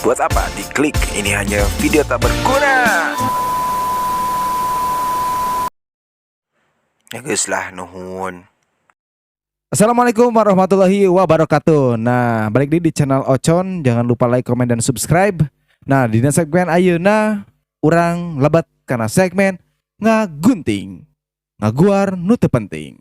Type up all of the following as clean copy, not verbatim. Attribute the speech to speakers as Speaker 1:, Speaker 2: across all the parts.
Speaker 1: Buat apa diklik? Ini hanya video tak berguna. Ya guys lah, nuhun. Assalamualaikum warahmatullahi wabarakatuh. Nah, balik di channel Ocon. Jangan lupa like, komen, dan subscribe. Nah, di segmen ayeuna urang lebat karena segmen ngagunting, ngaguar nu teu penting.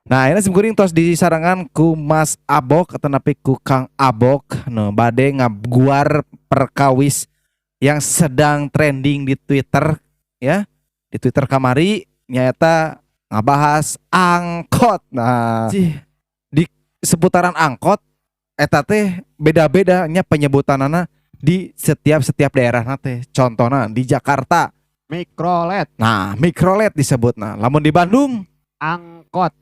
Speaker 1: Nah, ini simkuring tos disarangan ku Mas Abok atau napi ku Kang Abok. No, bade ngaguar perkawis yang sedang trending di Twitter ya. Di Twitter kamari nyata ngabahas angkot. Nah, di seputaran angkot eta teh beda-beda nya penyebutanana di setiap daerah teh. Contohna di Jakarta
Speaker 2: Mikrolet,
Speaker 1: nah mikrolet disebutna. Lamun di Bandung angkot.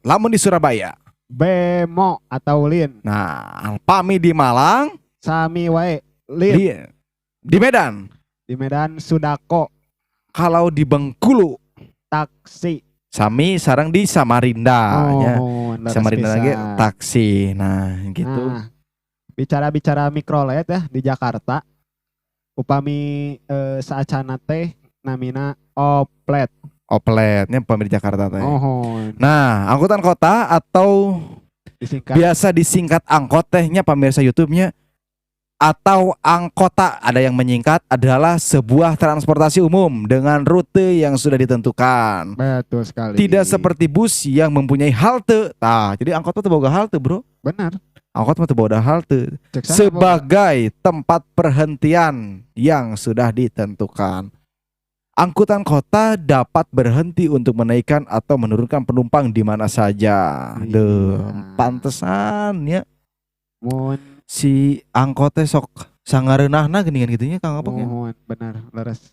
Speaker 1: Lamun di Surabaya
Speaker 2: bemo atau lin,
Speaker 1: nah pami di Malang,
Speaker 2: sami wae lin.
Speaker 1: di Medan.
Speaker 2: Di Medan sudako,
Speaker 1: Kalau di Bengkulu
Speaker 2: taksi.
Speaker 1: sami sarang di Samarinda nya.
Speaker 2: leres
Speaker 1: Samarinda lagi
Speaker 2: pisan.
Speaker 1: taksi. Nah, gitu.
Speaker 2: Nah, bicara mikrolet ya di Jakarta. Upami saacana teh namina oplet.
Speaker 1: Opletnya pami di Jakarta teh.
Speaker 2: Nah,
Speaker 1: Nah, angkutan kota atau
Speaker 2: disingkat
Speaker 1: biasa disingkat angkot tehnya pemirsa YouTube-nya atau angkota, ada yang menyingkat, adalah sebuah transportasi umum dengan rute yang sudah ditentukan.
Speaker 2: betul sekali.
Speaker 1: Tidak seperti bus yang mempunyai halte. Nah, jadi angkot itu boga halte, bro.
Speaker 2: benar.
Speaker 1: Angkot mah teu boga halte.
Speaker 2: Cek sana,
Speaker 1: Sebagai tempat perhentian yang sudah ditentukan. Angkutan kota dapat berhenti untuk menaikkan atau menurunkan penumpang di mana saja.
Speaker 2: Iya.
Speaker 1: Deh, pantesan ya
Speaker 2: Mun
Speaker 1: si angkotnya sok sangareunahna geuningan gitunya Kang Apok ya.
Speaker 2: mohon benar leres.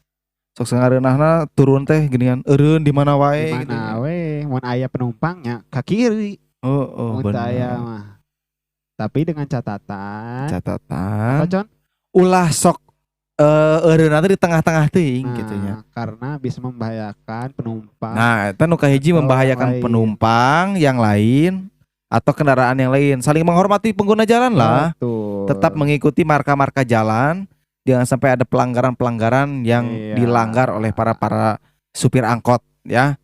Speaker 1: Sok sangareunahna turun teh geuningan eureun di mana wae
Speaker 2: Di
Speaker 1: gitu.
Speaker 2: mana we mun aya penumpangnya ka kiri.
Speaker 1: Oh,
Speaker 2: Mun teu aya
Speaker 1: bener.
Speaker 2: mah. Tapi dengan catatan
Speaker 1: Catatan
Speaker 2: apa Con?
Speaker 1: ulah sok eureunna teh di tengah-tengah teuing
Speaker 2: Nah,
Speaker 1: gitu nya.
Speaker 2: karena bisa membahayakan penumpang.
Speaker 1: Nah, eta nu kahiji
Speaker 2: atau
Speaker 1: membahayakan
Speaker 2: lain.
Speaker 1: penumpang yang lain atau kendaraan yang lain. Saling menghormati pengguna jalan lah.
Speaker 2: Betul.
Speaker 1: Tetap mengikuti marka-marka jalan. Jangan sampai ada pelanggaran-pelanggaran yang
Speaker 2: Iya.
Speaker 1: dilanggar oleh para supir angkot ya.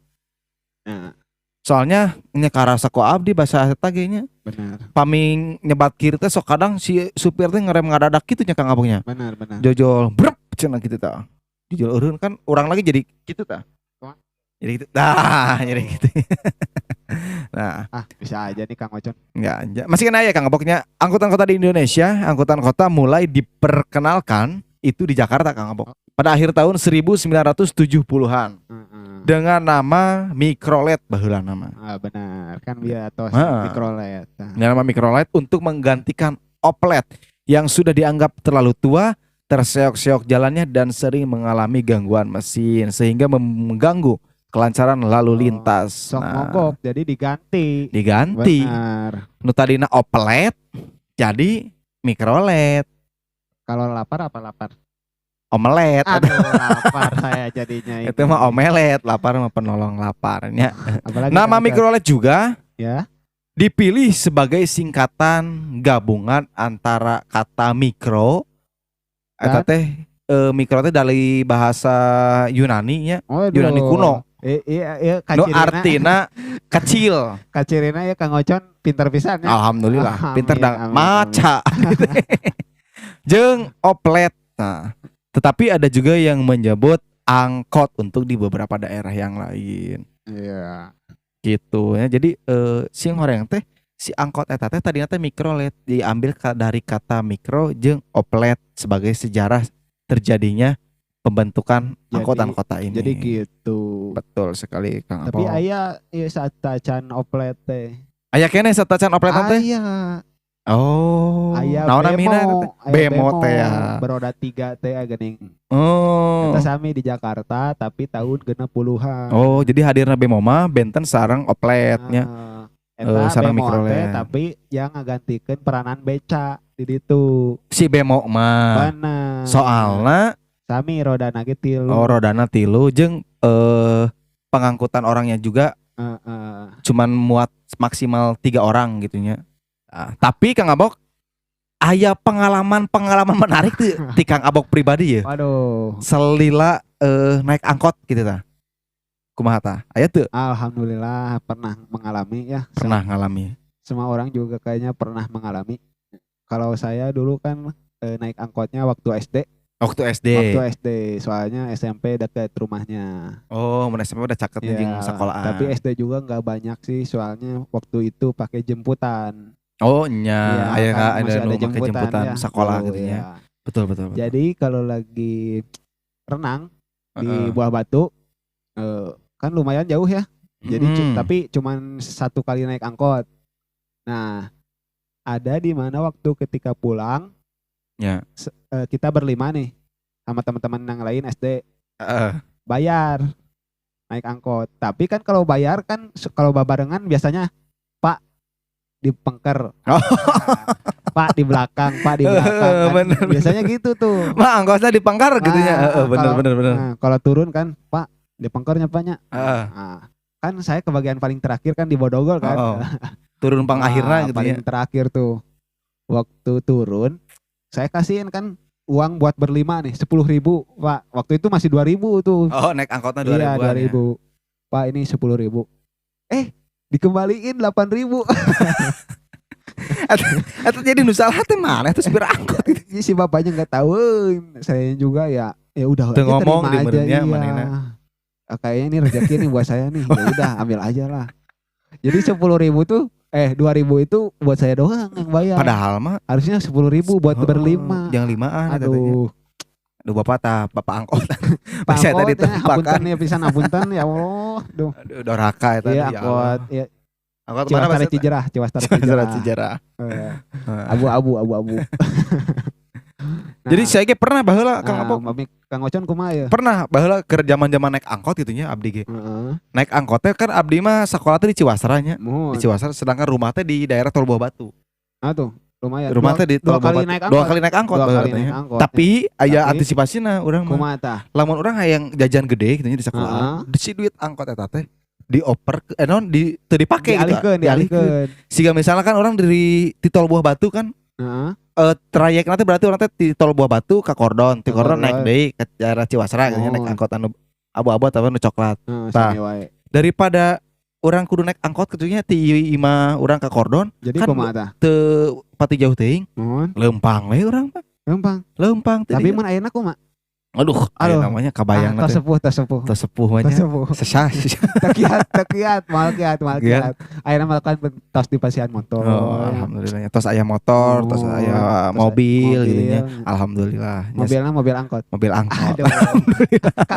Speaker 2: Nah,
Speaker 1: Soalnya nya karasa ku abdi bahasa eta ge nya.
Speaker 2: benar.
Speaker 1: Pami nyebat kiri teh sok kadang si supir teh ngerem ngadadak kitu nya Kang Abungnya.
Speaker 2: Benar.
Speaker 1: Jojol brep cenah gitu tah. Jojol eureun kan orang lagi jadi gitu tah.
Speaker 2: Wah.
Speaker 1: Jadi gitu. Nah, jadi gitu. Nah,
Speaker 2: Bisa aja nih Kang Ocon.
Speaker 1: enggak. Masih kena ya Kang Aboknya. Angkutan kota di Indonesia, angkutan kota mulai diperkenalkan itu di Jakarta Kang Abok. Pada akhir tahun 1970-an dengan nama Mikrolet baheula nama.
Speaker 2: Benar. Kan biar tos
Speaker 1: Heeh.
Speaker 2: mikrolet. Nah,
Speaker 1: Dengan nama Mikrolet untuk menggantikan Oplet yang sudah dianggap terlalu tua, terseok-seok jalannya dan sering mengalami gangguan mesin sehingga mengganggu kelancaran lalu lintas.
Speaker 2: sok mogok jadi diganti.
Speaker 1: Diganti.
Speaker 2: Benar.
Speaker 1: Nu tadina Oplet jadi Mikrolet.
Speaker 2: Kalau lapar apa lapar?
Speaker 1: Omelet.
Speaker 2: Aduh, lapar saya jadinya ini.
Speaker 1: Itu mah omelet, lapar mah penolong laparnya.
Speaker 2: Apalagi
Speaker 1: Nama
Speaker 2: kan
Speaker 1: Mikrolet juga
Speaker 2: ya.
Speaker 1: dipilih sebagai singkatan gabungan antara kata mikro eta
Speaker 2: Dan?
Speaker 1: teh mikro teh dari bahasa Yunani nya,
Speaker 2: Waduh.
Speaker 1: Yunani kuno.
Speaker 2: Iya,
Speaker 1: Nu artina kecil.
Speaker 2: kacirina ya Kang Ocon pinter pisan ya.
Speaker 1: Alhamdulillah,
Speaker 2: Amin,
Speaker 1: pinter dan
Speaker 2: amin,
Speaker 1: maca. Jeung oplet. Nah, tetapi ada juga yang menyebut angkot untuk di beberapa daerah yang lain.
Speaker 2: Iya.
Speaker 1: Gitu ya. Jadi sing horeng teh si angkot eta teh tadinya teh mikrolet diambil dari kata mikro jeung oplet sebagai sejarah terjadinya pembentukan angkutan kota ini.
Speaker 2: Jadi gitu.
Speaker 1: Betul sekali Kang
Speaker 2: Tapi
Speaker 1: Apok.
Speaker 2: aya ieu satacan oplet teh.
Speaker 1: Aya keneh satacan oplet teh?
Speaker 2: Aya.
Speaker 1: Oh.
Speaker 2: Aya
Speaker 1: Naon namina?
Speaker 2: aya
Speaker 1: Bemo teh ya.
Speaker 2: beroda 3 teh geuning.
Speaker 1: Oh.
Speaker 2: Eta sami di Jakarta tapi tahun 60-an.
Speaker 1: Oh, jadi hadirna bemo mah benten sareng opletnya.
Speaker 2: Eta
Speaker 1: sareng
Speaker 2: bemo
Speaker 1: mikrolet.
Speaker 2: teh tapi yang ngagantikeun peranan beca di ditu.
Speaker 1: Si bemo mah.
Speaker 2: Bener.
Speaker 1: Soalna
Speaker 2: sami rodana ge 3.
Speaker 1: rodana 3 jeung pengangkutan orangnya juga cuman muat maksimal 3 orang gitunya. Tapi Kang Abok aya pengalaman menarik tuh di Kang Abok pribadi ya.
Speaker 2: Waduh.
Speaker 1: Selila naik angkot gitu tah. Kumaha tah? Aya tuh?
Speaker 2: Alhamdulillah pernah mengalami ya.
Speaker 1: Pernah ngalami.
Speaker 2: Semua orang juga kayaknya pernah mengalami. Kalau saya dulu kan naik angkotnya waktu SD.
Speaker 1: Waktu SD.
Speaker 2: Waktu SD, soalnya SMP dekat rumahnya.
Speaker 1: Oh, mun SMP udah caket
Speaker 2: Ya,
Speaker 1: jeung sekolahan.
Speaker 2: tapi SD juga nggak banyak sih, soalnya waktu itu pakai jemputan.
Speaker 1: Oh nya,
Speaker 2: Iya,
Speaker 1: aya
Speaker 2: kan
Speaker 1: ada
Speaker 2: masih
Speaker 1: nu
Speaker 2: ada
Speaker 1: make
Speaker 2: jemputan
Speaker 1: jemputan
Speaker 2: ya.
Speaker 1: sekolah
Speaker 2: Oh,
Speaker 1: gitu ya.
Speaker 2: iya.
Speaker 1: Betul betul.
Speaker 2: Jadi kalau lagi renang di
Speaker 1: Heeh.
Speaker 2: Buah Batu, kan lumayan jauh ya. Jadi
Speaker 1: Mm-mm.
Speaker 2: tapi cuman 1 kali naik angkot. Nah, ada di mana waktu ketika pulang,
Speaker 1: Ya.
Speaker 2: kita berlima nih sama teman-teman yang lain SD,
Speaker 1: Heeh.
Speaker 2: bayar naik angkot. Tapi kan kalau bayar kan kalau babarengan biasanya Pak di pengker,
Speaker 1: Oh.
Speaker 2: Pak di belakang, Pak di belakang. Kan
Speaker 1: Bener.
Speaker 2: biasanya gitu tuh.
Speaker 1: Mah angkotnya dipangkar gitu ya.
Speaker 2: Nah,
Speaker 1: Bener
Speaker 2: kalau-
Speaker 1: bener bener.
Speaker 2: Nah, kalau turun kan Pak di pengkernya Paknya.
Speaker 1: Heeh.
Speaker 2: Nah, kan saya ke bagian paling terakhir kan di Bodogol kan.
Speaker 1: Oh. Turun pang akhirnya gitu
Speaker 2: paling
Speaker 1: ya.
Speaker 2: terakhir tuh. Waktu turun, saya kasihin kan uang buat berlima nih 10.000 Pak. Waktu itu masih 2.000 tuh.
Speaker 1: Oh, naik angkotnya
Speaker 2: Iya
Speaker 1: 2000-an ya.
Speaker 2: 2.000. Pak ini 10.000. Dikembaliin 8.000.
Speaker 1: Eta jadi nu salah teh mana itu supir angkot gitu.
Speaker 2: Si bapaknya nggak tahu. Saya juga ya udah
Speaker 1: Teu
Speaker 2: aja
Speaker 1: ngomong
Speaker 2: terima
Speaker 1: di
Speaker 2: aja,
Speaker 1: benernya
Speaker 2: iya.
Speaker 1: manehna.
Speaker 2: Kayaknya ini rezeki nih buat saya nih. Ya udah ambil aja lah. Jadi 10.000 tuh 2.000 itu buat saya doang yang bayar.
Speaker 1: Padahal mah
Speaker 2: Harusnya 10.000 buat berlima.
Speaker 1: Yang limaan eta teh.
Speaker 2: Aduh.
Speaker 1: Aduh bapak angkot.
Speaker 2: Pak
Speaker 1: Saya tadi
Speaker 2: angkot ya,
Speaker 1: tempakan.
Speaker 2: hapunten ya pisan hapunten ya Allah. Duh.
Speaker 1: Aduh doraka eta
Speaker 2: Iya
Speaker 1: ya
Speaker 2: angkot.
Speaker 1: Allah.
Speaker 2: Iya,
Speaker 1: Angkot mana
Speaker 2: Ciwastara
Speaker 1: maksudnya?
Speaker 2: Cijerah, Ciwastara
Speaker 1: Ciwastara
Speaker 2: Cijerah.
Speaker 1: Cijerah.
Speaker 2: Abu-abu.
Speaker 1: Jadi saya ge pernah baheula Kang Abok.
Speaker 2: Kang Ocon kumaha ya?
Speaker 1: Pernah baheula keur zaman-zaman naik angkot gitu nya abdi ge.
Speaker 2: Heeh.
Speaker 1: Naik angkotnya kan abdi mah sekolah teh di Ciwasara nya.
Speaker 2: Mun.
Speaker 1: Di Ciwasara sedangkan rumah teh di daerah Tol Buah Batu.
Speaker 2: Tuh, lumayan.
Speaker 1: Rumah teh di
Speaker 2: dua
Speaker 1: Tol Buah
Speaker 2: kali
Speaker 1: Batu.
Speaker 2: naik
Speaker 1: Dua
Speaker 2: angkot.
Speaker 1: kali naik angkot
Speaker 2: Dua
Speaker 1: baheula
Speaker 2: kali
Speaker 1: teh
Speaker 2: naik
Speaker 1: nya.
Speaker 2: angkot.
Speaker 1: Tapi aya
Speaker 2: Tapi-
Speaker 1: antisipasina urang mah.
Speaker 2: Kumaha tah?
Speaker 1: Lamun urang hayang jajan gede gitu nya di sekolah. Di si duit angkot eta teh dioper non di teu dipake gitu.
Speaker 2: Dialihkeun.
Speaker 1: Siga misalnya kan orang dari di Tol Buah Batu kan
Speaker 2: Heeh.
Speaker 1: trayek nanti berarti orang teh di Tol Buah Batu ke Kordon, di
Speaker 2: Ke
Speaker 1: Kordon
Speaker 2: Kordon.
Speaker 1: naik deui ke daerah Ciwasara gitu nya, naik
Speaker 2: Oh.
Speaker 1: angkot anu abu-abu atau anu coklat. Tah.
Speaker 2: Sami wae.
Speaker 1: Daripada orang kudu naik angkot gitu nya ti imah urang ke Kordon
Speaker 2: Jadi
Speaker 1: Kan
Speaker 2: kumaha tah?
Speaker 1: teu pati jauh teuing,
Speaker 2: Mun.
Speaker 1: leumpang we urang mah.
Speaker 2: Gampang.
Speaker 1: Leumpang teh.
Speaker 2: Tapi
Speaker 1: dieu.
Speaker 2: mun ayeuna kumaha?
Speaker 1: Aduh, aya
Speaker 2: Aduh.
Speaker 1: namanya kabayang
Speaker 2: tos
Speaker 1: teh.
Speaker 2: sepuh.
Speaker 1: Tos sepuh mah
Speaker 2: Tos
Speaker 1: nya.
Speaker 2: sepuh.
Speaker 1: Sesah.
Speaker 2: Tekiat, mal kiat. Ayeuna mah kan tos di pasian motor.
Speaker 1: Oh, alhamdulillah. Tos aya motor, tos
Speaker 2: Oh,
Speaker 1: aya
Speaker 2: tos
Speaker 1: mobil
Speaker 2: aya
Speaker 1: gitu nya.
Speaker 2: mobil.
Speaker 1: Alhamdulillah. Nya
Speaker 2: Mobilnya mobil angkot.
Speaker 1: mobil angkot.
Speaker 2: Aduh.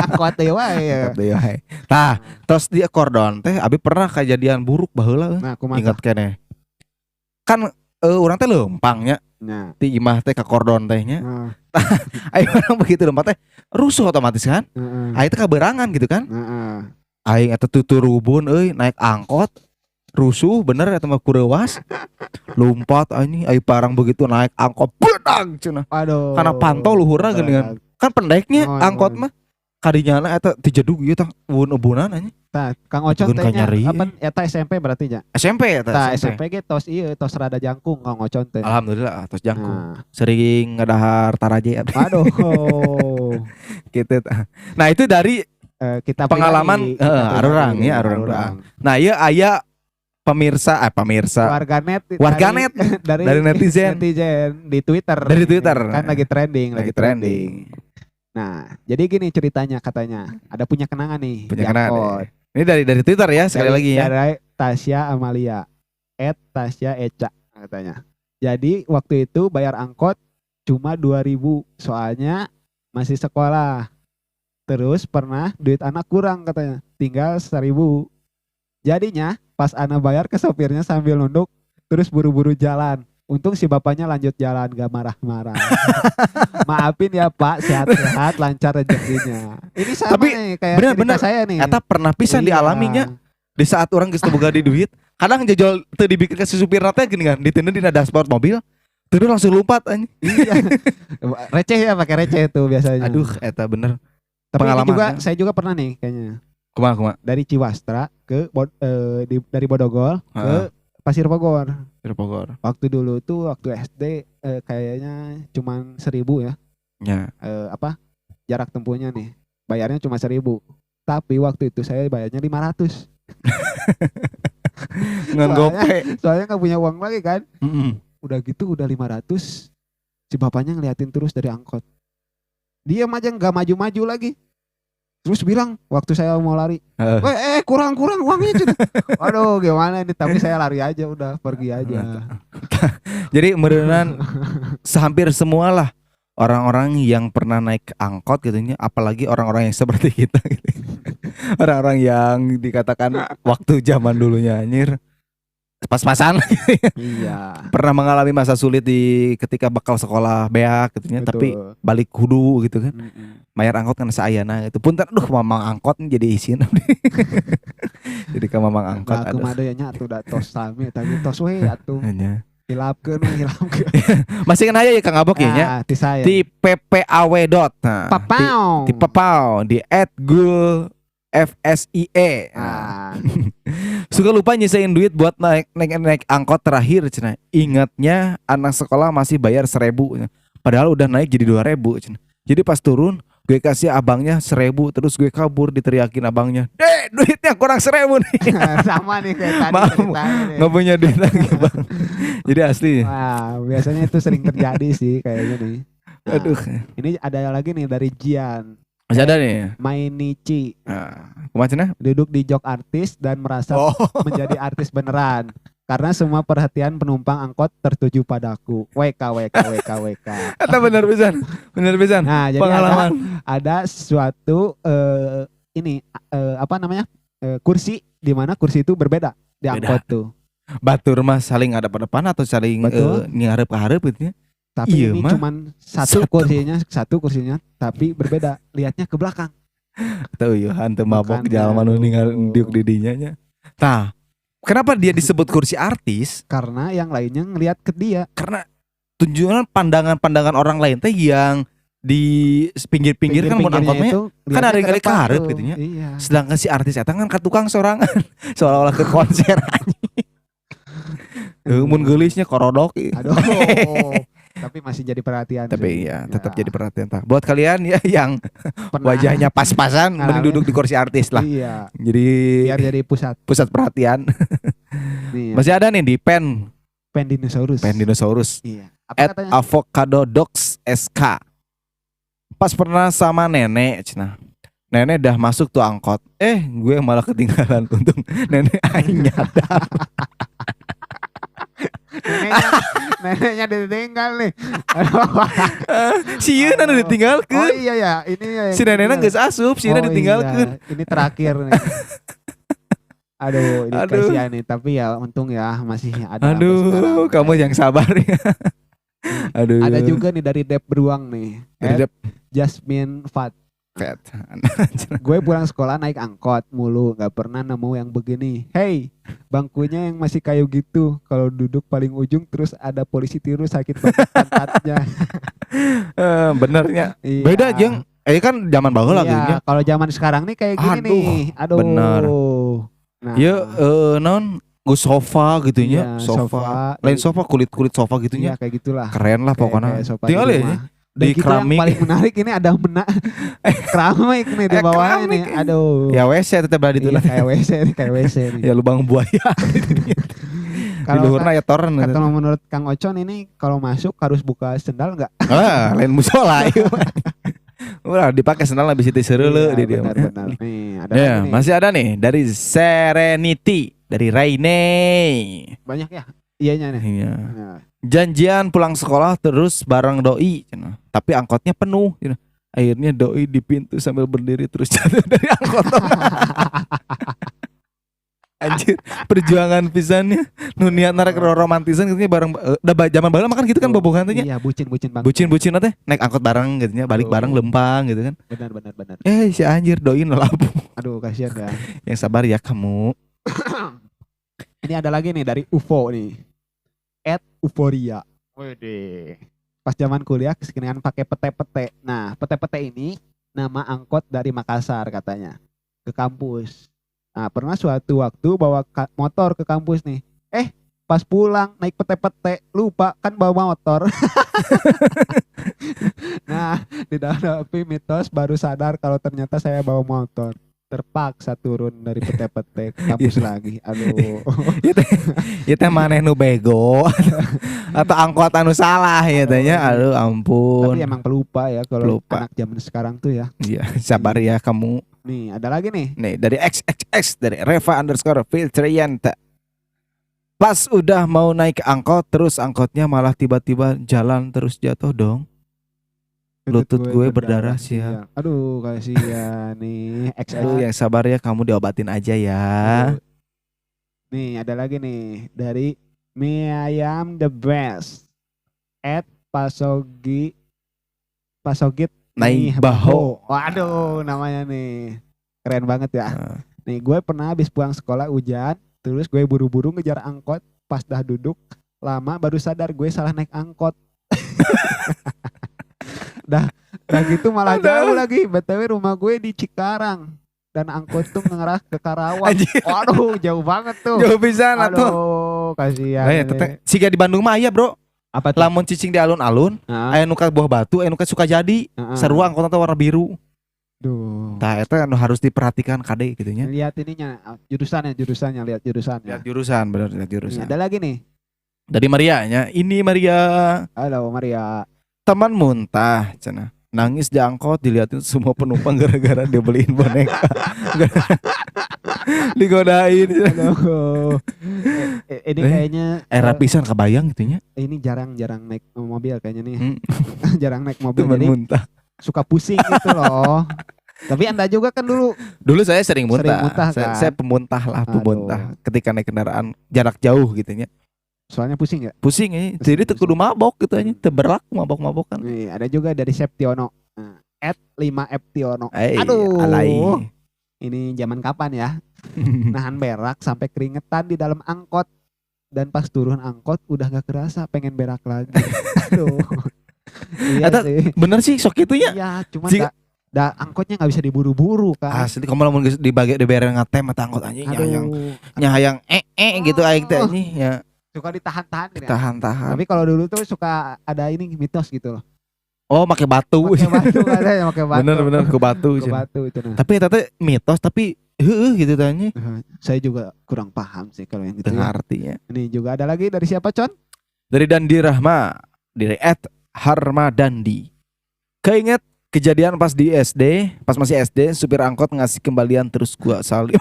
Speaker 2: Angkot teh wae.
Speaker 1: Angkot deui wae. Tah, tos di Kordon teh abi pernah kejadian buruk baheula.
Speaker 2: Nah, kumaha?
Speaker 1: Ingat keneh. Kan urang teh leumpang nya
Speaker 2: Nah.
Speaker 1: ti imah teh ka Kordon teh nya.
Speaker 2: Heeh.
Speaker 1: Aing orang begitu leumpang teh rusuh otomatis kan.
Speaker 2: Heeh.
Speaker 1: Aing teh kaberangan gitu kan.
Speaker 2: Heeh.
Speaker 1: Aing eta tuturubun euy naik angkot rusuh bener eta mah kurewas. Lompat anjing aing parang begitu naik angkot bedag cenah.
Speaker 2: Aduh.
Speaker 1: Karena pantau luhurna geuningan. Kan pendeknya
Speaker 2: Oh,
Speaker 1: angkot
Speaker 2: oh.
Speaker 1: mah kadinyana eta dijedug ieu tah ubun-ubunan anjing.
Speaker 2: Tah, Kang Ocon
Speaker 1: Bukan
Speaker 2: teh nya
Speaker 1: nyari.
Speaker 2: apa eta SMP berarti nya?
Speaker 1: SMP eta.
Speaker 2: Tah, SMP ge tos ieu, tos rada jangkung Kang Ocon teh.
Speaker 1: Alhamdulillah tos jangkung.
Speaker 2: Nah.
Speaker 1: Sering ngadahar taraje abdi.
Speaker 2: Aduh.
Speaker 1: Gitu tah. Nah, itu dari
Speaker 2: Kita
Speaker 1: Pengalaman,
Speaker 2: pribadi, kita
Speaker 1: arurang
Speaker 2: pribadi,
Speaker 1: ya, arurang.
Speaker 2: arurang.
Speaker 1: nah ieu aya pemirsa
Speaker 2: Warganet
Speaker 1: Warganet dari netizen.
Speaker 2: di Twitter.
Speaker 1: Dari Twitter.
Speaker 2: Kan lagi trending,
Speaker 1: lagi trending.
Speaker 2: Nah, jadi gini ceritanya katanya, ada punya kenangan nih.
Speaker 1: Punya
Speaker 2: di
Speaker 1: kenangan
Speaker 2: angkot.
Speaker 1: Ini dari Twitter ya sekali
Speaker 2: Dari-
Speaker 1: lagi ya.
Speaker 2: Dari Tasya Amalia, @Tasya Eca katanya. Jadi waktu itu bayar angkot cuma 2.000 soalnya masih sekolah. Terus pernah duit anak kurang katanya, tinggal 1.000. Jadinya pas anak bayar ke sopirnya sambil nunduk, terus buru-buru jalan. Untung si bapaknya lanjut jalan, gak marah-marah. Maafin ya Pak, sehat-sehat, lancar rezekinya. Ini sama
Speaker 1: Tapi
Speaker 2: nih kayak
Speaker 1: bener-bener,
Speaker 2: cerita saya nih.
Speaker 1: Eta pernah pisan
Speaker 2: Iya.
Speaker 1: dialaminya di saat orang geus teu boga di duit. Kadang jajal teu dibikin ke si supir teh gini kan, ditendeu dina dashboard mobil. Terus langsung lompat anjing.
Speaker 2: Iya. Receh ya, pakai receh tuh biasanya.
Speaker 1: Aduh, eta bener.
Speaker 2: Tapi ini
Speaker 1: pengalaman
Speaker 2: juga
Speaker 1: ya.
Speaker 2: saya juga pernah nih kayaknya.
Speaker 1: Kumaha.
Speaker 2: Dari Ciwastra ke dari Bodogol ke
Speaker 1: Heeh.
Speaker 2: Pasir Bogor.
Speaker 1: Bogor.
Speaker 2: Waktu dulu tuh waktu SD kayaknya cuman 1.000 ya.
Speaker 1: Ya.
Speaker 2: Jarak tempuhnya nih. Bayarnya cuma 1.000. Tapi waktu itu saya bayarnya 500.
Speaker 1: Ngan gope.
Speaker 2: Soalnya nggak punya uang lagi kan.
Speaker 1: Mm-mm.
Speaker 2: Udah gitu udah 500. Si bapaknya ngeliatin terus dari angkot. Diam aja nggak maju-maju lagi. Terus bilang waktu saya mau lari, kurang uangnya cenah. Aduh gimana ini, tapi saya lari aja udah pergi aja.
Speaker 1: Jadi merenang sehampir semualah orang-orang yang pernah naik angkot gitu, apalagi orang-orang yang seperti kita gitu. Orang-orang yang dikatakan waktu zaman dulunya anjir pas-pasan
Speaker 2: Iya.
Speaker 1: pernah mengalami masa sulit ketika bakal sekolah beak gitu nya, tapi
Speaker 2: Betul.
Speaker 1: balik kudu gitu kan.
Speaker 2: Mm-mm.
Speaker 1: Mayar angkot kan saayana gitu. Punten aduh mamang angkot jadi isin. Jadi ka mamang angkot
Speaker 2: Nah, aku
Speaker 1: aduh.
Speaker 2: mah nya atuh da tos sami tapi tos we atuh.
Speaker 1: Hanya.
Speaker 2: Hilapkeun.
Speaker 1: Masih kan aja ya Kang Abok ya nya.
Speaker 2: Ti saya.
Speaker 1: Di PPAW dot. Nah,
Speaker 2: Papau.
Speaker 1: di Papau di @gulfsie.
Speaker 2: Ah,
Speaker 1: Suka lupa nyisain duit buat naik angkot terakhir cenah. Ingatnya anak sekolah masih bayar 1.000. Padahal udah naik jadi 2.000 cenah. Jadi pas turun gue kasih abangnya 1.000, terus gue kabur diteriakin abangnya, duitnya kurang 1.000 nih.
Speaker 2: sama nih kayak tadi
Speaker 1: Maaf,
Speaker 2: ceritanya nih.
Speaker 1: nggak punya duit lagi bang. Jadi asli.
Speaker 2: Wah, biasanya itu sering terjadi sih kayaknya nih. Nah,
Speaker 1: Aduh.
Speaker 2: ini ada lagi nih dari Jian.
Speaker 1: Masih ada nih.
Speaker 2: Mainichi.
Speaker 1: Nah, kemana?
Speaker 2: Duduk di jok artis dan merasa menjadi artis beneran. Karena semua perhatian penumpang angkot tertuju padaku. WK.
Speaker 1: Kata benar pisan. Benar pisan.
Speaker 2: Nah, jadi
Speaker 1: Pengalaman.
Speaker 2: ada suatu kursi di mana kursi itu berbeda di angkot tuh.
Speaker 1: Batur mah saling ada pada depan atau saling ngarep ke hareup gitu ya.
Speaker 2: Tapi
Speaker 1: iya,
Speaker 2: ini
Speaker 1: mah.
Speaker 2: cuman satu kursinya tapi berbeda. Lihatnya ke belakang.
Speaker 1: Tahu yo hantu mabok
Speaker 2: Bukan,
Speaker 1: jalan
Speaker 2: aduh.
Speaker 1: ninggal diuk didinya nya. Tah, kenapa dia disebut kursi artis?
Speaker 2: Karena yang lainnya ngelihat ke dia.
Speaker 1: Karena tunjukan pandangan-pandangan orang lain teh yang di pinggir-pinggir kan mun angkotnya
Speaker 2: itu
Speaker 1: kan ada yang
Speaker 2: lihatnya ke
Speaker 1: kali
Speaker 2: depan
Speaker 1: kaharep
Speaker 2: tuh.
Speaker 1: gitu nya.
Speaker 2: Iya.
Speaker 1: Sedangkan si artis eta kan ka tukang sorangan seolah-olah ke konser anjing. Mun geulisnya korodok.
Speaker 2: Aduh. Tapi masih jadi perhatian.
Speaker 1: Tapi
Speaker 2: sih.
Speaker 1: iya tetap jadi perhatian tah. Buat kalian ya yang
Speaker 2: Pernah
Speaker 1: wajahnya pas-pasan mending
Speaker 2: ngalamin.
Speaker 1: duduk di kursi artis lah.
Speaker 2: Iya.
Speaker 1: Jadi
Speaker 2: Biar jadi pusat.
Speaker 1: perhatian.
Speaker 2: Nih,
Speaker 1: Masih ada nih di Pen
Speaker 2: Dinosaurus. Iya. Apa katanya?
Speaker 1: Avocado Dogs SK. Pas pernah sama nenek cenah. Nenek dah masuk tuh angkot. Gue malah ketinggalan. Untung nenek aing nyadar.
Speaker 2: neneknya ditinggal nih.
Speaker 1: Si Yuna udah ditinggalkeun.
Speaker 2: Oh iya ya, ini ya.
Speaker 1: Si neneknya geus asup, si Yuna ditinggalkeun.
Speaker 2: Iya. Ini terakhir nih. Aduh, ini kasihan nih, tapi ya untung ya masih ada.
Speaker 1: Aduh, kamu yang sabar ya. Aduh.
Speaker 2: Ada juga nih dari Dep Beruang nih.
Speaker 1: Dari Dep
Speaker 2: Jasmine Fat.
Speaker 1: Pet.
Speaker 2: Gue pulang sekolah naik angkot mulu, gak pernah nemu yang begini. Hey, bangkunya yang masih kayu gitu. Kalau duduk paling ujung terus ada polisi tiru sakit banget pantatnya.
Speaker 1: Benernya.
Speaker 2: Iya.
Speaker 1: Beda jeung kan zaman baheula
Speaker 2: Iya,
Speaker 1: gitu nya.
Speaker 2: kalau zaman sekarang nih kayak gini nih. Aduh.
Speaker 1: Bener.
Speaker 2: Nah,
Speaker 1: Ya non sofa gitu nya,
Speaker 2: iya,
Speaker 1: sofa. Lain sofa kulit sofa gitu nya.
Speaker 2: Iya, kayak gitulah.
Speaker 1: Keren lah pokoknya.
Speaker 2: Kayak sofa
Speaker 1: Tinggal
Speaker 2: di
Speaker 1: ya
Speaker 2: rumah.
Speaker 1: di
Speaker 2: Gitu
Speaker 1: keramik.
Speaker 2: yang paling menarik ini ada keramik nih di bawah ini.
Speaker 1: keramik.
Speaker 2: Aduh.
Speaker 1: Ya WC tetep berada itu
Speaker 2: Iya,
Speaker 1: lah.
Speaker 2: kayak WC nih.
Speaker 1: Ya lubang buaya. Di
Speaker 2: Kalau
Speaker 1: luhurna ya toren.
Speaker 2: kalau menurut Kang Ocon ini kalau masuk harus buka sendal enggak?
Speaker 1: Lain musola. Udah dipakai sendal habis itu sereule di dia.
Speaker 2: Benar. Nih, ada
Speaker 1: Ya,
Speaker 2: lagi nih.
Speaker 1: masih ada nih dari Serenity, dari Raine.
Speaker 2: Banyak ya? Iyanya nih.
Speaker 1: Iya.
Speaker 2: Nah,
Speaker 1: Janjian pulang sekolah terus bareng doi, tapi angkotnya penuh. Akhirnya doi di pintu sambil berdiri terus jatuh dari angkot. Anjir, perjuangan pisannya. Nu niat narik romantisan gitu bareng udah zaman baheula makan gitu kan bobogan teh nya.
Speaker 2: Iya, bucin banget.
Speaker 1: Bucin teh naik angkot bareng gitu nya, balik bareng lempang gitu kan.
Speaker 2: Benar.
Speaker 1: Si anjir doi nelabu.
Speaker 2: Aduh, kasihan ya.
Speaker 1: Yang sabar ya kamu.
Speaker 2: Ini ada lagi nih dari UFO nih. @Euforia. Wede. Pas zaman kuliah keseringan pakai pete-pete. Nah, pete-pete ini nama angkot dari Makassar katanya. ke kampus. Nah, pernah suatu waktu bawa motor ke kampus nih. Pas pulang naik pete-pete, lupa kan bawa motor. Nah, dihadapi mitos baru sadar kalau ternyata saya bawa motor. Terpaksa turun dari pete-pete ke kampus lagi. Aduh.
Speaker 1: Itu maneh nu bego atau angkot anu salah ya tanya. Aduh ampun.
Speaker 2: Tapi emang pelupa ya kalau
Speaker 1: Pelupa.
Speaker 2: anak zaman sekarang tuh ya.
Speaker 1: Iya, sabar ya kamu.
Speaker 2: Nih, ada lagi nih.
Speaker 1: Nih dari XXX dari Reva_Filtrianta. Pas udah mau naik angkot terus angkotnya malah tiba-tiba jalan terus jatuh dong. Lutut gue berdarah siap.
Speaker 2: Aduh, kasihan nih.
Speaker 1: Aduh yang sabar ya kamu diobatin aja ya.
Speaker 2: Aduh. Nih, ada lagi nih dari Mie Ayam the Best. @Pasogit
Speaker 1: Naik
Speaker 2: nih,
Speaker 1: baho.
Speaker 2: Waduh, namanya nih. Keren banget ya. Nih, gue pernah habis pulang sekolah hujan, terus gue buru-buru ngejar angkot, pas dah duduk lama baru sadar gue salah naik angkot. dah gitu malah jauh lagi. BTW rumah gue di Cikarang dan angkot tuh ngerah ke Karawang. Waduh, jauh banget tuh.
Speaker 1: Jauh pisan atuh.
Speaker 2: Aduh, kasihan.
Speaker 1: Nah, siga di Bandung mah aya, Bro.
Speaker 2: Apa tuh?
Speaker 1: Lamun cicing di alun-alun, aya nu ka Buah Batu, aya nu ka Sukajadi. Sarua angkotna teh warna biru.
Speaker 2: Duh.
Speaker 1: Tah eta anu harus diperhatikan kade gitu nya.
Speaker 2: Lihat ininya, jurusannya, lihat jurusannya.
Speaker 1: Lihat jurusan, bener lihat jurusan.
Speaker 2: Ada lagi nih.
Speaker 1: Dari Maria nya, ini Maria.
Speaker 2: Halo Maria.
Speaker 1: Teman muntah cenah. Nangis di angkot diliatin semua penumpang gara-gara dia beliin boneka. Digodain.
Speaker 2: Aduh. Ini kayaknya
Speaker 1: era pisan kebayang gitu nya.
Speaker 2: Ini jarang naik mobil kayaknya nih. Jarang naik mobil
Speaker 1: Teman
Speaker 2: jadi
Speaker 1: muntah.
Speaker 2: suka pusing gitu loh. Tapi Anda juga kan dulu
Speaker 1: saya sering muntah.
Speaker 2: Kan?
Speaker 1: Saya pemuntah lah, pemuntah ketika naik kendaraan jarak jauh gitu nya.
Speaker 2: Soalnya pusing ya?
Speaker 1: Pusing ya. Jadi teu kudu mabok gitu aja, teu berlaku mabok-mabokan.
Speaker 2: Nih, ada juga dari Septiono. @5Eptiono.
Speaker 1: Aduh. Alay.
Speaker 2: Ini zaman kapan ya? Nahan berak sampai keringetan di dalam angkot. Dan pas turun angkot udah gak kerasa pengen berak lagi. Aduh. Iya sih.
Speaker 1: Bener sih sok itu ya.
Speaker 2: Iya, cuman angkotnya nggak bisa diburu-buru kan.
Speaker 1: Asli kamu lamun dibagi dibere ngatem mata angkot anjing nya hayang gitu aing teh anjing ya.
Speaker 2: Suka ditahan-tahan gitu.
Speaker 1: Tahan-tahan.
Speaker 2: Tapi kalau dulu tuh suka ada ini mitos gitu loh.
Speaker 1: Oh, pakai batu.
Speaker 2: Pakai batu katanya, pakai batu.
Speaker 1: Bener ke batu.
Speaker 2: Ke batu itu nah.
Speaker 1: Tapi eta teh mitos tapi gitu tanya.
Speaker 2: Saya juga kurang paham sih kalau yang gitu.
Speaker 1: Artinya.
Speaker 2: Ini juga ada lagi dari siapa, Con?
Speaker 1: Dari Dandi Rahma, dari @harmadandi. Keinget kejadian pas di SD, pas masih SD, supir angkot ngasih kembalian terus gua salim.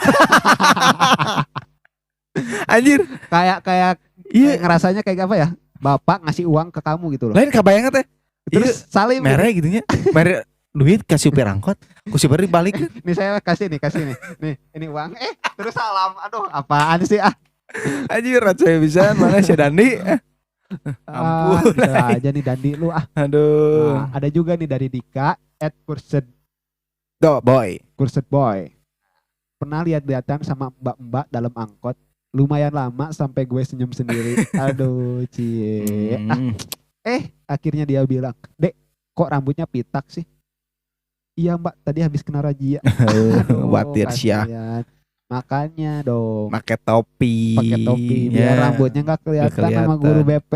Speaker 1: Anjir,
Speaker 2: kayak iya ngerasanya kayak apa ya? Bapak ngasih uang ke kamu gitu loh.
Speaker 1: Lain kabayang teh.
Speaker 2: Terus salim
Speaker 1: mere gitu nya. Mere duit kasih supir angkot, ku supir dibalik.
Speaker 2: Nih saya kasih nih. Nih, ini uang. Terus salam. Aduh, apaan sih ah?
Speaker 1: Anjir, saya bisa mana si Dandi. Ampun.
Speaker 2: Bisa aja nih Dandi lu ah.
Speaker 1: Aduh.
Speaker 2: Nah, ada juga nih dari Dika @kurset boy. Pernah lihat-lihatan sama mbak-mbak dalam angkot. Lumayan lama sampai gue senyum sendiri. Aduh, cie. Akhirnya dia bilang, "Dek, kok rambutnya pitak sih?" "Iya, Mbak, tadi habis kena razia."
Speaker 1: Watir syah.
Speaker 2: Makanya dong.
Speaker 1: Pakai topi
Speaker 2: biar rambutnya nggak kelihatan sama guru BP.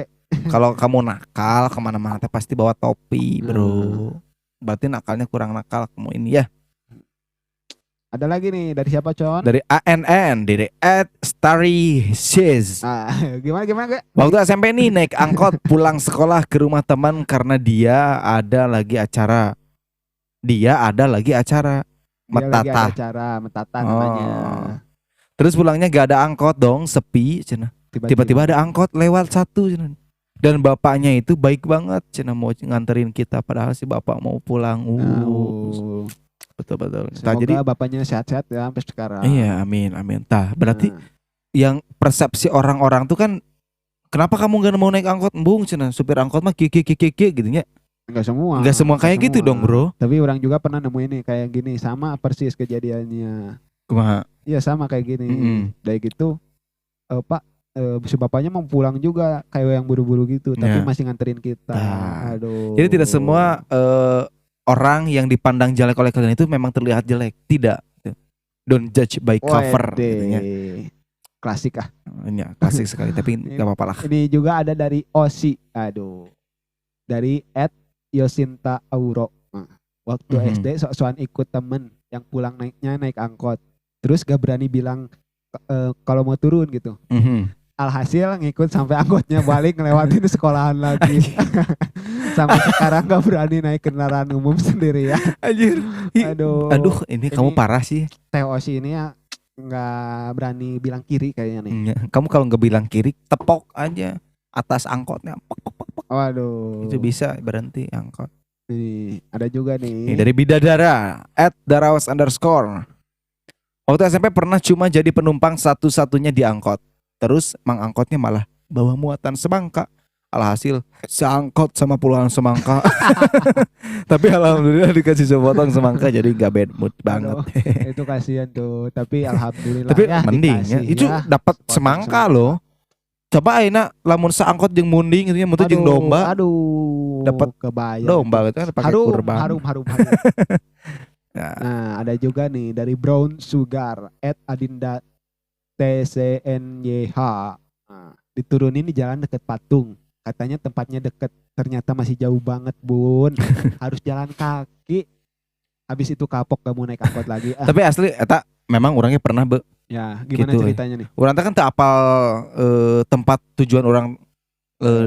Speaker 1: Kalau kamu nakal kemana-mana pasti bawa topi, bro. Berarti nakalnya kurang nakal kamu ini ya.
Speaker 2: Ada lagi nih dari siapa, Con?
Speaker 1: Dari ANN, dari @starrysis.
Speaker 2: Gimana gue?
Speaker 1: Waktu SMP nih naik angkot pulang sekolah ke rumah teman karena dia ada lagi acara.
Speaker 2: Metata namanya.
Speaker 1: Terus pulangnya gak ada angkot dong, sepi cenah. Tiba-tiba ada angkot lewat satu cenah. Dan bapaknya itu baik banget cenah mau nganterin kita padahal si bapak mau pulang. Betul.
Speaker 2: Semoga bapaknya sehat-sehat ya sampai sekarang.
Speaker 1: Iya, amin. Tah, berarti yang persepsi orang-orang tuh kan kenapa kamu gak mau naik angkot? Embung cenah, supir angkot mah kiki gitu nya. Enggak semua kayak gitu dong, Bro.
Speaker 2: Tapi orang juga pernah nemu ini kayak gini, sama persis kejadiannya.
Speaker 1: Kumaha?
Speaker 2: Iya, sama kayak gini. Dari gitu Pak, si bapaknya mau pulang juga kayak yang buru-buru gitu, tapi masih nganterin kita. Aduh.
Speaker 1: Jadi tidak semua orang yang dipandang jelek oleh kalian itu memang terlihat jelek, tidak. Don't judge by cover
Speaker 2: Wede.
Speaker 1: gitu ya.
Speaker 2: Klasik ah.
Speaker 1: Ini klasik sekali tapi nggak apa-apa lah.
Speaker 2: Ini juga ada dari Osi. Aduh. Dari Yosinta Auro. Waktu
Speaker 1: Mhm.
Speaker 2: SD sok-sokan ikut temen yang pulang naik angkot. Terus gak berani bilang kalau mau turun gitu.
Speaker 1: Mhm.
Speaker 2: Alhasil ngikut sampai angkotnya balik ngelewatin sekolahan lagi. Sampai sekarang gak berani naik kendaraan umum sendiri ya.
Speaker 1: Anjir.
Speaker 2: Aduh.
Speaker 1: Ini kamu parah sih.
Speaker 2: Teh Osi ini ya nggak berani bilang kiri kayaknya nih.
Speaker 1: Iya. Kamu kalau nggak bilang kiri, tepok aja atas angkotnya. Pok, pok, pok, pok.
Speaker 2: Waduh.
Speaker 1: Itu bisa berhenti angkot.
Speaker 2: Nih, ada juga
Speaker 1: Ini
Speaker 2: nih.
Speaker 1: dari Bidadara @darawas_. Waktu SMP pernah cuma jadi penumpang satu-satunya di angkot. Terus mang angkotnya malah bawa muatan semangka. Alhasil seangkot sama puluhan semangka. Tapi alhamdulillah dikasih sepotong semangka jadi gak bad mood banget.
Speaker 2: Aduh, itu kasihan tuh. Tapi alhamdulillah
Speaker 1: Tapi
Speaker 2: ya
Speaker 1: mending ya.
Speaker 2: dikasih
Speaker 1: Itu
Speaker 2: ya.
Speaker 1: dapat
Speaker 2: Sepotong
Speaker 1: semangka loh. Coba aina lamun seangkot jeung munding gitu nya mutu jeung
Speaker 2: Aduh,
Speaker 1: domba.
Speaker 2: Aduh.
Speaker 1: Dapat
Speaker 2: kebayang.
Speaker 1: Domba gitu kan pakai kurban.
Speaker 2: Harum.
Speaker 1: Nah,
Speaker 2: Nah, ada juga nih dari Brown Sugar @adinda TCNYH. Nah, diturunin di jalan deket patung. Katanya tempatnya deket, ternyata masih jauh banget, Bun. Harus jalan kaki. Habis itu kapok gak mau naik angkot lagi.
Speaker 1: tapi asli eta memang orangnya pernah
Speaker 2: Ya, gimana
Speaker 1: gitu,
Speaker 2: ceritanya nih?
Speaker 1: urang teh kan teu apal tempat tujuan orang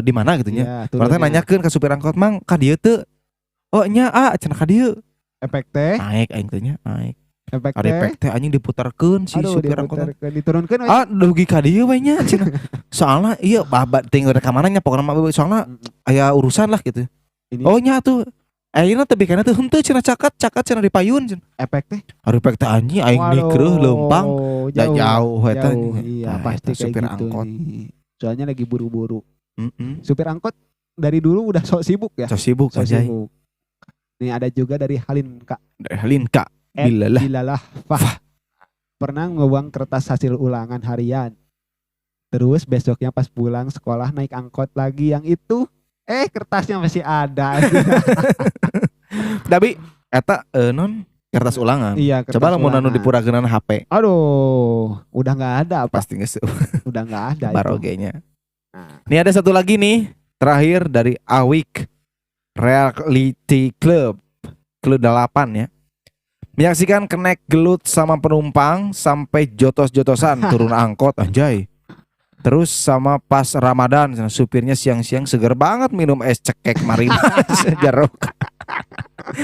Speaker 1: di mana gitu nya.
Speaker 2: Ya,
Speaker 1: Urang teh
Speaker 2: turunnya.
Speaker 1: nanyakeun ka supir angkot, "Mang, ka dieu teu?" "Oh nya, cenah ka dieu."
Speaker 2: Efek teh,
Speaker 1: Naik aing teh nya, naik.
Speaker 2: efek
Speaker 1: Ari
Speaker 2: teh.
Speaker 1: pek teh anjing diputarkeun si
Speaker 2: Aduh,
Speaker 1: supir angkot.
Speaker 2: diturunkan.
Speaker 1: Ah, dugi ka dieu we nya cenah. Soalnya iya babat tinggal rekamannya pokoknya mah soalnya aya urusan lah gitu.
Speaker 2: Ini-
Speaker 1: Oh nya atuh. Ayeuna teh bikana teh henteu cenah cakat cenah dipayun cenah.
Speaker 2: Efek teh.
Speaker 1: Ari pek teh anjing aing nikreuh leumpang. Da jauh eta.
Speaker 2: Jauh, iya,
Speaker 1: Nah,
Speaker 2: pasti
Speaker 1: eta
Speaker 2: kayak
Speaker 1: supir
Speaker 2: gitu
Speaker 1: angkot.
Speaker 2: nih. Soalnya lagi buru-buru.
Speaker 1: Heeh.
Speaker 2: Supir angkot dari dulu udah sok sibuk ya.
Speaker 1: So sibuk
Speaker 2: Sok
Speaker 1: aja.
Speaker 2: sibuk. Nih ada juga dari Halinka.
Speaker 1: Linka. Bilalah.
Speaker 2: Bilalah Fah. Pernah ngebuang kertas hasil ulangan harian. Terus besoknya pas pulang sekolah naik angkot lagi yang itu. Kertasnya masih ada.
Speaker 1: Tapi eta non kertas ulangan.
Speaker 2: Iya, kertas
Speaker 1: Coba lamun anu
Speaker 2: ulangan.
Speaker 1: dipurakeun HP
Speaker 2: Aduh, udah nggak ada apa?
Speaker 1: pasti geus
Speaker 2: Udah nggak ada itu.
Speaker 1: barogenya.
Speaker 2: Nah,
Speaker 1: Ini ada satu lagi nih, terakhir dari Awik Reality Club 8 ya. Menyaksikan kenek gelut sama penumpang sampai jotos-jotosan turun angkot anjay. Terus sama pas Ramadan supirnya siang-siang seger banget minum es cekek Marina sejarok.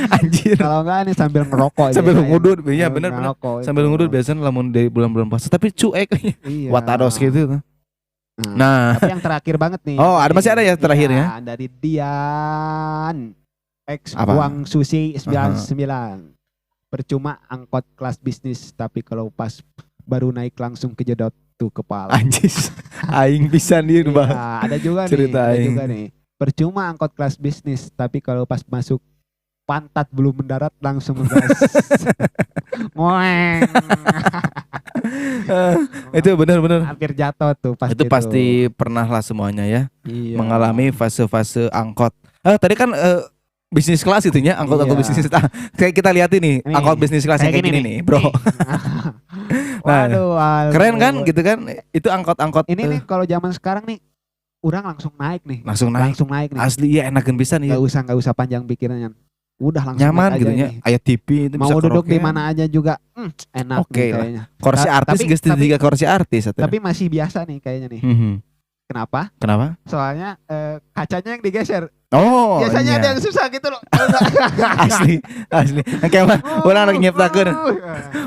Speaker 1: Anjir.
Speaker 2: kalau nggak nih sambil ngerokok.
Speaker 1: Sambil
Speaker 2: aja,
Speaker 1: ngudut,
Speaker 2: kayak
Speaker 1: iya bener.
Speaker 2: ngerokok
Speaker 1: Sambil
Speaker 2: itu.
Speaker 1: ngudut biasanya lamun dari bulan-bulan puasa tapi cuek
Speaker 2: Iya.
Speaker 1: watados gitu. Nah,
Speaker 2: Tapi yang terakhir banget nih.
Speaker 1: Oh, ada masih ada ya terakhir ya?
Speaker 2: Dari Dian X
Speaker 1: Apa?
Speaker 2: Buang Susi 99. Percuma angkot kelas bisnis, tapi kalau pas baru naik langsung kejedot tuh kepala.
Speaker 1: anjis. Aing pisan dia
Speaker 2: Iya,
Speaker 1: bah.
Speaker 2: ada juga
Speaker 1: Cerita
Speaker 2: nih, ada
Speaker 1: aing.
Speaker 2: juga nih. Percuma angkot kelas bisnis, tapi kalau pas masuk pantat belum mendarat langsung ngegas. Ngoeng.
Speaker 1: Itu benar-benar.
Speaker 2: Hampir jatuh tuh pasti.
Speaker 1: Itu pasti pernah lah semuanya ya
Speaker 2: Iya.
Speaker 1: mengalami fase-fase angkot. Tadi kan bisnis kelas itu ya, angkot-angkot
Speaker 2: Iya.
Speaker 1: bisnis. Kayak kita lihat ini,
Speaker 2: Ini,
Speaker 1: angkot bisnis kelas yang kayak gini nih, bro. Nah,
Speaker 2: Waduh,
Speaker 1: Keren kan gitu kan? Itu angkot-angkot
Speaker 2: Ini nih kalau zaman sekarang nih, orang langsung naik nih.
Speaker 1: langsung naik.
Speaker 2: Langsung naik nih.
Speaker 1: Asli ya enakeun pisan ya.
Speaker 2: Nggak usah panjang pikirannya. Udah langsung
Speaker 1: Nyaman
Speaker 2: naik
Speaker 1: gitu
Speaker 2: aja
Speaker 1: nya.
Speaker 2: nih.
Speaker 1: Aya TV itu
Speaker 2: Mau
Speaker 1: bisa
Speaker 2: duduk di
Speaker 1: karaokean.
Speaker 2: mana aja juga enak
Speaker 1: Oke
Speaker 2: nih
Speaker 1: lah.
Speaker 2: kayaknya.
Speaker 1: Kursi artis
Speaker 2: Tapi-
Speaker 1: geus tiga kursi artis atuh.
Speaker 2: Tapi masih biasa nih kayaknya nih. Kenapa?
Speaker 1: Kenapa?
Speaker 2: Soalnya kacanya yang digeser.
Speaker 1: Oh,
Speaker 2: Biasanya
Speaker 1: iya.
Speaker 2: ada yang susah gitu loh.
Speaker 1: asli. Kayak mah urang rek nyiptakeun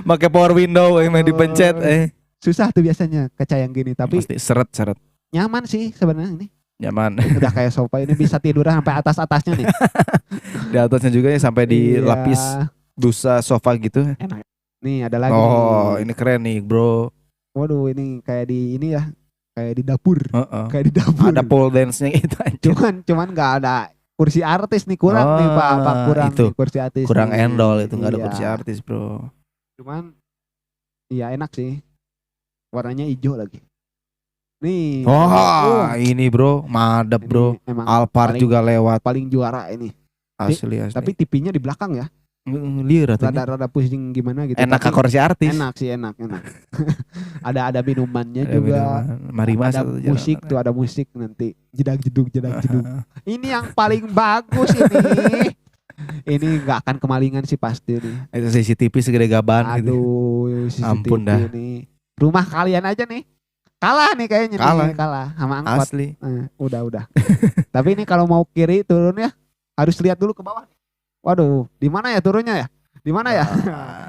Speaker 1: make power window yang dipencet
Speaker 2: Susah tuh biasanya kaca yang gini, tapi
Speaker 1: pasti seret
Speaker 2: nyaman sih sebenarnya ini.
Speaker 1: nyaman.
Speaker 2: Udah kayak sofa ini bisa tiduran sampai atas-atasnya nih.
Speaker 1: Di atasnya juga nih sampai di
Speaker 2: Iya.
Speaker 1: lapis busa sofa gitu.
Speaker 2: Enak. Nih ada lagi.
Speaker 1: Oh,
Speaker 2: nih.
Speaker 1: ini keren nih, bro.
Speaker 2: Waduh, ini kayak di ini ya. Kayak di dapur.
Speaker 1: Heeh.
Speaker 2: Kayak di dapur.
Speaker 1: Ada pole dance-nya itu anjir.
Speaker 2: Cuman nggak ada kursi artis nih, kurang nih Pak, kurang
Speaker 1: itu.
Speaker 2: nih kursi artis.
Speaker 1: Kurang
Speaker 2: nih.
Speaker 1: endol itu enggak ada
Speaker 2: Iya.
Speaker 1: kursi artis, bro.
Speaker 2: Cuman iya enak sih. Warnanya hijau lagi. Nih.
Speaker 1: Wah, ini bro, madep
Speaker 2: ini
Speaker 1: bro.
Speaker 2: emang
Speaker 1: Alphard
Speaker 2: paling-
Speaker 1: juga lewat.
Speaker 2: paling juara ini.
Speaker 1: Asli.
Speaker 2: Tapi TV-nya di belakang ya.
Speaker 1: Lieur atuh.
Speaker 2: Rada-rada pusing gimana gitu.
Speaker 1: Enak
Speaker 2: Tapi
Speaker 1: kakor si artis.
Speaker 2: enak sih, enak. ada minumannya
Speaker 1: Ada
Speaker 2: juga.
Speaker 1: minuman. Marimas
Speaker 2: Ada
Speaker 1: atau
Speaker 2: musik
Speaker 1: jalan.
Speaker 2: tuh, ada musik nanti jedag jedug. Ini yang paling bagus ini. Ini nggak akan kemalingan sih pasti nih.
Speaker 1: Itu CCTV segede gaban gitu.
Speaker 2: Aduh, CCTV
Speaker 1: Ampun dah.
Speaker 2: nih. Rumah kalian aja nih. Kalah nih kayaknya nih, kalah sama angkot.
Speaker 1: Asli.
Speaker 2: Udah. Tapi ini kalau mau kiri turun ya harus lihat dulu ke bawah. Waduh, di mana ya turunnya ya? Di mana ya?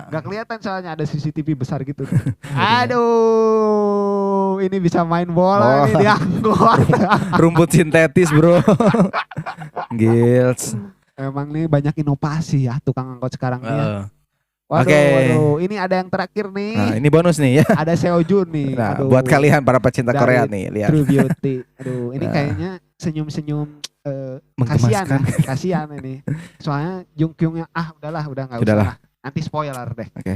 Speaker 2: Gak kelihatan soalnya ada CCTV besar gitu. Aduh, ini bisa main bola nih di angkot.
Speaker 1: Rumput sintetis, Bro. Gils.
Speaker 2: Emang nih banyak inovasi ya tukang angkot sekarang nih. Ya.
Speaker 1: Oke.
Speaker 2: Waduh, ini ada yang terakhir nih.
Speaker 1: Nah, ini bonus nih ya.
Speaker 2: Ada Seojun nih.
Speaker 1: Nah,
Speaker 2: Aduh,
Speaker 1: buat kalian para pecinta
Speaker 2: dari
Speaker 1: Korea nih, lihat.
Speaker 2: True Beauty. Aduh, ini
Speaker 1: Nah.
Speaker 2: kayaknya senyum-senyum kasihan,
Speaker 1: Menggemaskan.
Speaker 2: kasihan ini. Soalnya Jungkyungnya udah nggak usah
Speaker 1: Udahlah.
Speaker 2: lah. Nanti spoiler deh.
Speaker 1: Oke.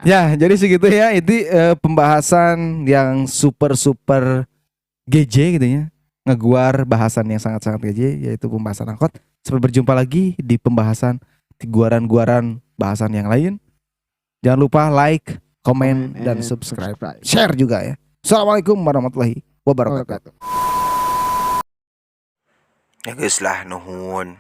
Speaker 1: Ya, jadi segitu ya. Itu pembahasan yang super GJ gitu ya. Ngeguar bahasan yang sangat-sangat GJ, yaitu pembahasan angkot. Sampai berjumpa lagi di pembahasan guaran-guaran bahasan yang lain. Jangan lupa like, komen, dan
Speaker 2: and
Speaker 1: subscribe. Share juga ya. Assalamualaikum warahmatullahi wabarakatuh. Ya guys lah, nuhun.